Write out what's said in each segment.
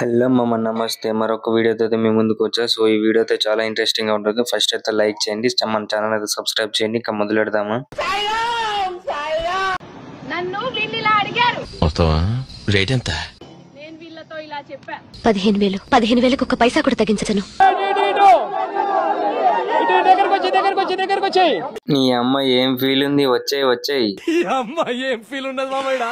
Hello మామ, నమస్తే. మరొక వీడియోతో అయితే మీ ముందుకు వచ్చా. సో ఈ వీడియో అయితే చాలా ఇంట్రెస్టింగ్ గా ఉంటుంది. ఫస్ట్ అయితే లైక్ చేయండి, మన ఛానల్ అయితే సబ్స్క్రైబ్ చేయండి. ఇక మొదలు పెడదామా. నన్ను వీళ్ళిలా అడిగారు. వస్తావా? రేట్ ఎంత? నేను వీళ్ళతో ఇలా చెప్పా. 15,000. 15,000కు ఒక్క పైసా కూడా తగ్గించను. నీ అమ్మ ఏం ఫీల్ ఉంది? వచ్చేయి. అమ్మ ఏం ఫీల్ ఉండదు మామయ్య.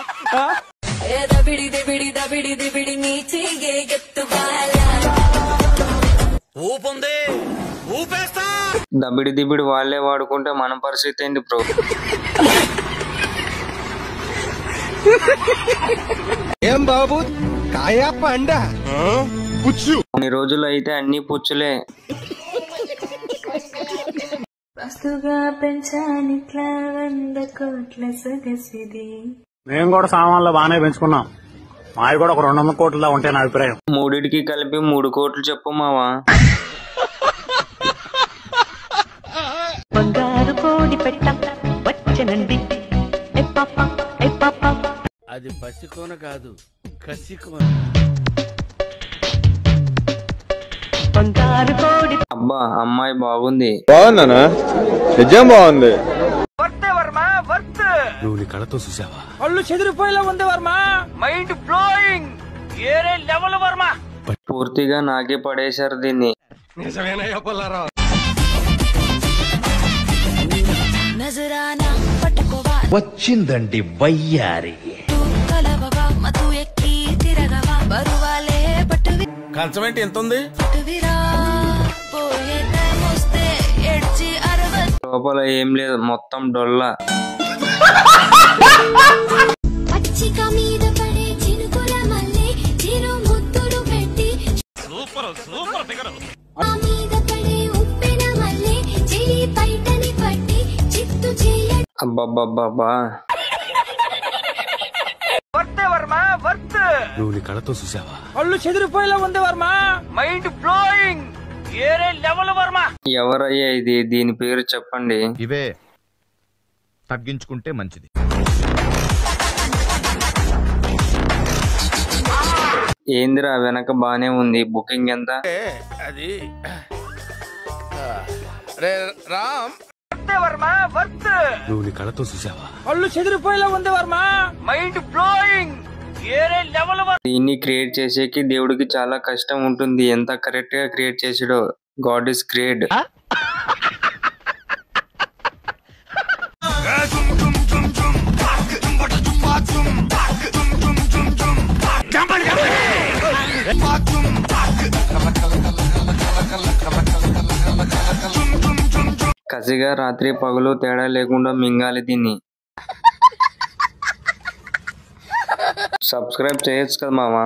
దబిడి దిబిడి వాళ్ళే వాడుకుంటే మన పరిస్థితి ఏంటి బ్రో? ఏం బాబు కాయా పండ పుచ్చు. కొన్ని రోజులు అయితే అన్ని పుచ్చులే. మేము కూడా సామాన్లు బాగానే పెంచుకున్నాం. మావి కూడా ఒక 200 కోట్ల ఉంటే నా అభిప్రాయం. మూడిటికి కలిపి 3 కోట్లు చెప్పు మావా. బంగారు కోడి పెట్ట వచ్చనండి. అది పసికోన కాదు, కసికోన. బంగారు కోడి. అబ్బా, అమ్మాయి బాగుంది. బాగుందనా? నిజం బాగుంది. నువ్వు నీ కళతో చూసావా? కళ్ళు చెదిరిపోయేలా ఉంది వర్మ. Mind blowing. ఏరే లెవెల్ వర్మ. పూర్తిగా నాకే పడేశారు దీన్ని. నిజమేనయ్యా పుల్లారావు. వచ్చిందండి వయ్యారి. కంచమేంటి ఎంత ఉంది? లోపల ఏం లేదు, మొత్తం డొల్లా. అబ్బబ్బబ్బబ్బా, నువ్వు నీ కళతో చూసావా? కళ్ళు చెదిరిపోయేలా ఉంది వర్మ. Mind blowing. ఏరే లెవెల్ వర్మ. ఎవరయ్యా ఇది? దీని పేరు చెప్పండి. ఇవే తగ్గించుకుంటే మంచిది. ఏందిరా వెనక బానే ఉంది. బుకింగ్ ఎంత? అది రామ్. నువ్వు నీ కళతో చూసావా? కళ్ళు చెదిరిపోయేలా ఉంది వర్మ. Mind blowing. ఏరే లెవెల్ వర్మ. దీన్ని క్రియేట్ చేసేకి దేవుడికి చాలా కష్టం ఉంటుంది. ఎంత కరెక్ట్ గా క్రియేట్ చేసాడో. God is great. కసిగా రాత్రి పగలు తేడా లేకుండా మింగాలి దీన్ని. సబ్స్క్రైబ్ చేయొచ్చు కదా మామ.